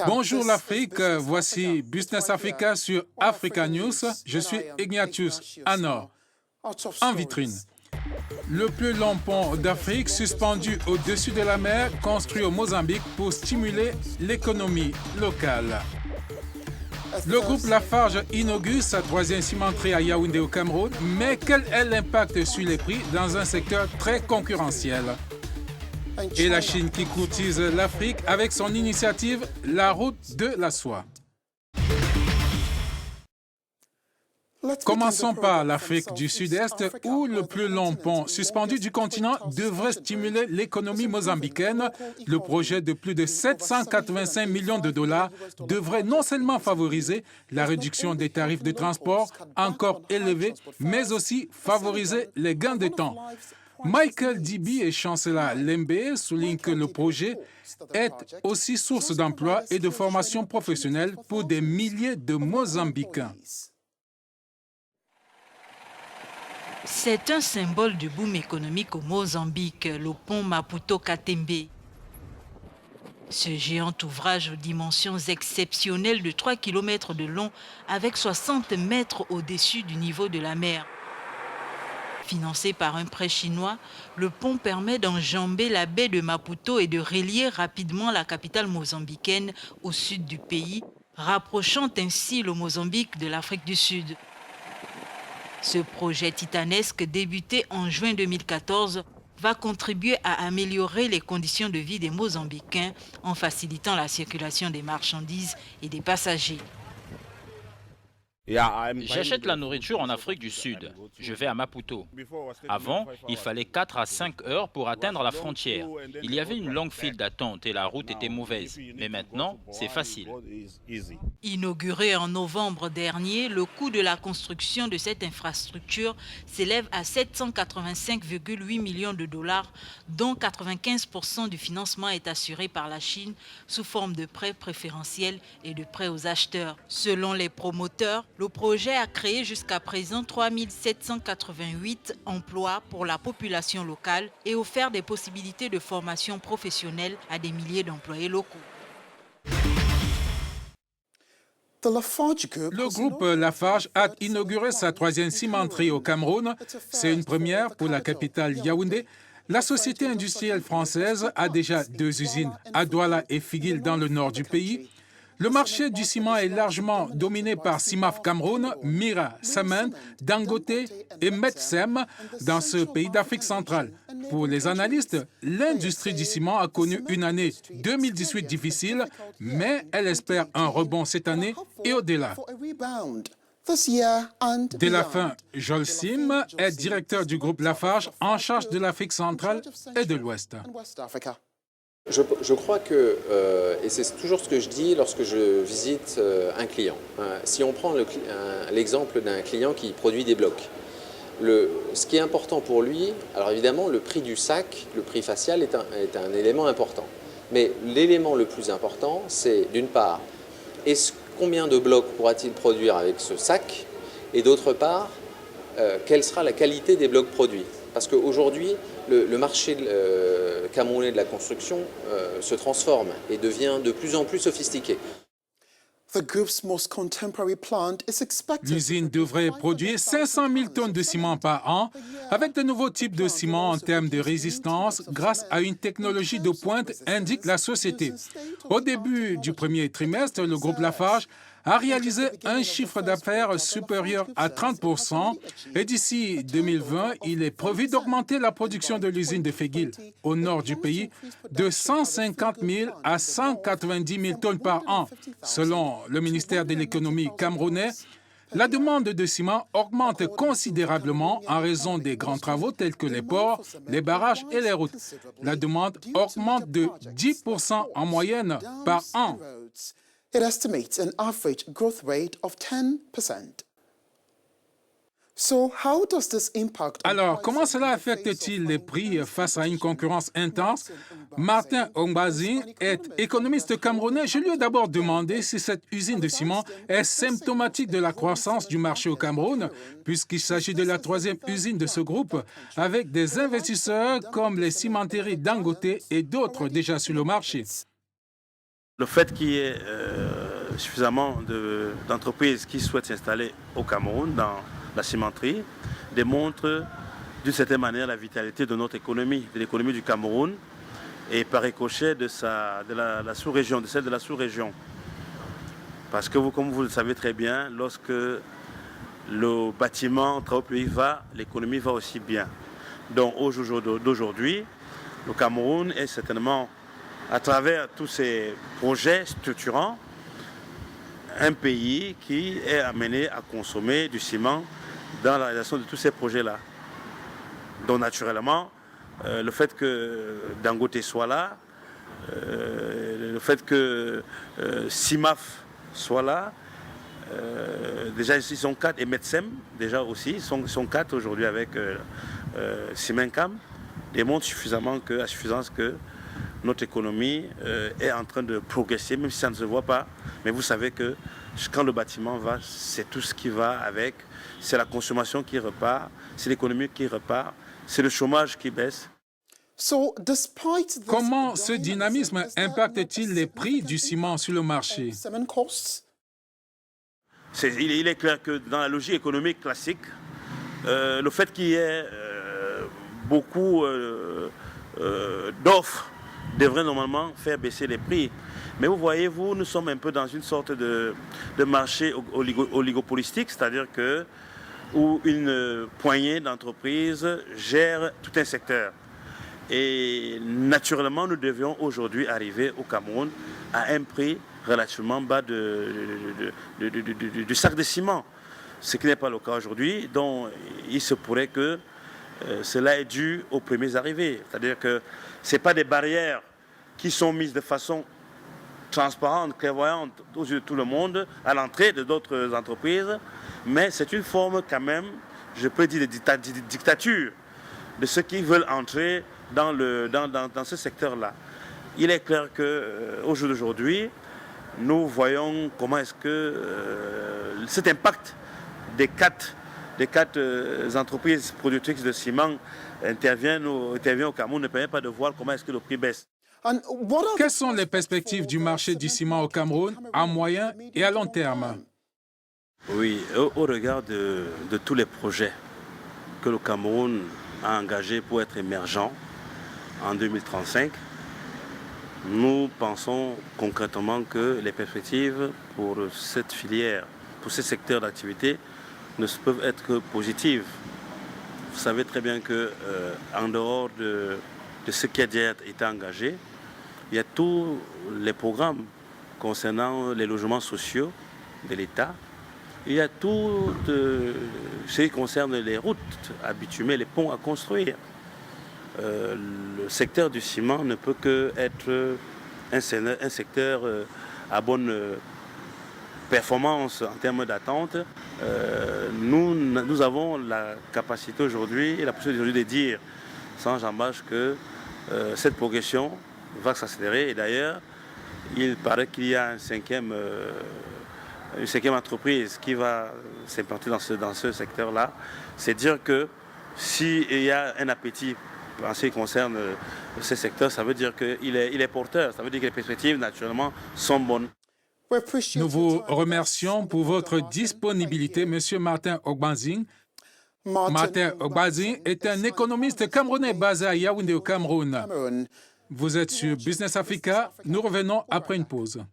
Bonjour l'Afrique, voici Business Africa sur Africa News. Je suis Ignatius Anor, en vitrine. Le plus long pont d'Afrique suspendu au-dessus de la mer, construit au Mozambique pour stimuler l'économie locale. Le groupe Lafarge inaugure sa troisième cimenterie à Yaoundé au Cameroun, mais quel est l'impact sur les prix dans un secteur très concurrentiel? Et la Chine qui courtise l'Afrique avec son initiative La route de la soie. Commençons par l'Afrique du Sud-Est, où le plus long pont suspendu du continent devrait stimuler l'économie mozambicaine. Le projet de plus de 785 millions de dollars devrait non seulement favoriser la réduction des tarifs de transport encore élevés, mais aussi favoriser les gains de temps. Michael Dibi et Chancellor Lembe soulignent que le projet est aussi source d'emploi et de formation professionnelle pour des milliers de Mozambicains. C'est un symbole du boom économique au Mozambique, le pont Maputo-Katembe. Ce géant ouvrage aux dimensions exceptionnelles de 3 km de long avec 60 mètres au-dessus du niveau de la mer. Financé par un prêt chinois, le pont permet d'enjamber la baie de Maputo et de relier rapidement la capitale mozambicaine au sud du pays, rapprochant ainsi le Mozambique de l'Afrique du Sud. Ce projet titanesque, débuté en juin 2014, va contribuer à améliorer les conditions de vie des Mozambicains en facilitant la circulation des marchandises et des passagers. J'achète la nourriture en Afrique du Sud. Je vais à Maputo. Avant, il fallait 4 à 5 heures pour atteindre la frontière. Il y avait une longue file d'attente et la route était mauvaise. Mais maintenant, c'est facile. Inauguré en novembre dernier, le coût de la construction de cette infrastructure s'élève à 785,8 millions de dollars, dont 95% du financement est assuré par la Chine sous forme de prêts préférentiels et de prêts aux acheteurs. Selon les promoteurs, le projet a créé jusqu'à présent 3 788 emplois pour la population locale et offert des possibilités de formation professionnelle à des milliers d'employés locaux. Le groupe Lafarge a inauguré sa troisième cimenterie au Cameroun. C'est une première pour la capitale Yaoundé. La société industrielle française a déjà 2 usines à Douala et Figuil dans le nord du pays. Le marché du ciment est largement dominé par Cimaf Cameroun, Mira Cement, Dangote et Metsem dans ce pays d'Afrique centrale. Pour les analystes, l'industrie du ciment a connu une année 2018 difficile, mais elle espère un rebond cette année et au-delà. Delafin Jolsim est directeur du groupe Lafarge en charge de l'Afrique centrale et de l'Ouest. Je crois que, et c'est toujours ce que je dis lorsque je visite un client, si on prend l'exemple d'un client qui produit des blocs, ce qui est important pour lui, alors évidemment le prix du sac, le prix facial est un élément important. Mais l'élément le plus important, c'est d'une part, combien de blocs pourra-t-il produire avec ce sac, et d'autre part, quelle sera la qualité des blocs produits. Parce qu'aujourd'hui, le marché camerounais de la construction se transforme et devient de plus en plus sophistiqué. L'usine devrait produire 500 000 tonnes de ciment par an, avec de nouveaux types de ciment en termes de résistance grâce à une technologie de pointe, indique la société. Au début du premier trimestre, le groupe Lafarge a réalisé un chiffre d'affaires supérieur à 30% et d'ici 2020, il est prévu d'augmenter la production de l'usine de Figuil, au nord du pays, de 150 000 à 190 000 tonnes par an. Selon le ministère de l'économie camerounais, la demande de ciment augmente considérablement en raison des grands travaux tels que les ports, les barrages et les routes. La demande augmente de 10% en moyenne par an. It estimates an average growth rate of 10%. Alors, comment cela affecte-t-il les prix face à une concurrence intense? Martin Ogbazing est économiste camerounais. Je lui ai d'abord demandé si cette usine de ciment est symptomatique de la croissance du marché au Cameroun, puisqu'il s'agit de la troisième usine de ce groupe, avec des investisseurs comme les cimenteries Dangote et d'autres déjà sur le marché. Le fait qu'il y ait suffisamment d'entreprises qui souhaitent s'installer au Cameroun dans la cimenterie démontre d'une certaine manière la vitalité de notre économie, de l'économie du Cameroun et par ricochet de la sous-région, de celle de la sous-région. Parce que comme vous le savez très bien, lorsque le bâtiment très pays va, l'économie va aussi bien. Donc d'aujourd'hui, le Cameroun est certainement, à travers tous ces projets structurants, un pays qui est amené à consommer du ciment dans la réalisation de tous ces projets-là. Donc naturellement, le fait que Dangote soit là, le fait que CIMAF soit là, déjà ils sont 4, et Metsem déjà aussi, ils sont 4 aujourd'hui avec Simencam, démontre à suffisance que notre économie est en train de progresser, même si ça ne se voit pas. Mais vous savez que quand le bâtiment va, c'est tout ce qui va avec. C'est la consommation qui repart, c'est l'économie qui repart, c'est le chômage qui baisse. Comment ce dynamisme impacte-t-il les prix du ciment sur le marché? Il est clair que dans la logique économique classique, le fait qu'il y ait beaucoup d'offres devrait normalement faire baisser les prix. Mais vous voyez, nous sommes un peu dans une sorte de marché oligopolistique, c'est-à-dire où une poignée d'entreprises gère tout un secteur. Et naturellement, nous devions aujourd'hui arriver au Cameroun à un prix relativement bas du sac de ciment, ce qui n'est pas le cas aujourd'hui. Donc, il se pourrait que cela est dû aux premiers arrivés. C'est-à-dire que ce n'est pas des barrières qui sont mises de façon transparente, clairvoyante aux yeux de tout le monde à l'entrée de d'autres entreprises, mais c'est une forme quand même, je peux dire, de dictature de ceux qui veulent entrer dans ce secteur-là. Il est clair qu'au jour d'aujourd'hui, nous voyons comment est-ce que cet impact des quatre entreprises productrices de ciment intervient au Cameroun ne permet pas de voir comment est-ce que le prix baisse. Quelles sont les perspectives du marché du ciment au Cameroun à moyen et à long terme? Oui, au regard de tous les projets que le Cameroun a engagés pour être émergent en 2035, nous pensons concrètement que les perspectives pour cette filière, pour ce secteur d'activité, ne peuvent être que positives. Vous savez très bien qu'en dehors de ce qui a déjà été engagé, il y a tous les programmes concernant les logements sociaux de l'État. Il y a tout ce qui concerne les routes à bitumer, les ponts à construire. Le secteur du ciment ne peut qu'être un secteur à bonne performance en termes d'attente. Nous avons la capacité aujourd'hui et la possibilité de dire sans jambage que cette progression va s'accélérer. Et d'ailleurs, il paraît qu'il y a une cinquième entreprise qui va s'implanter dans ce secteur-là. C'est dire que s'il y a un appétit en ce qui concerne ce secteur, ça veut dire qu'il est porteur. Ça veut dire que les perspectives, naturellement, sont bonnes. Nous vous remercions pour votre disponibilité, M. Martin Ogbazing. Martin Ogbazing est un économiste camerounais basé à Yaoundé au Cameroun. Vous êtes sur Business Africa. Nous revenons après une pause.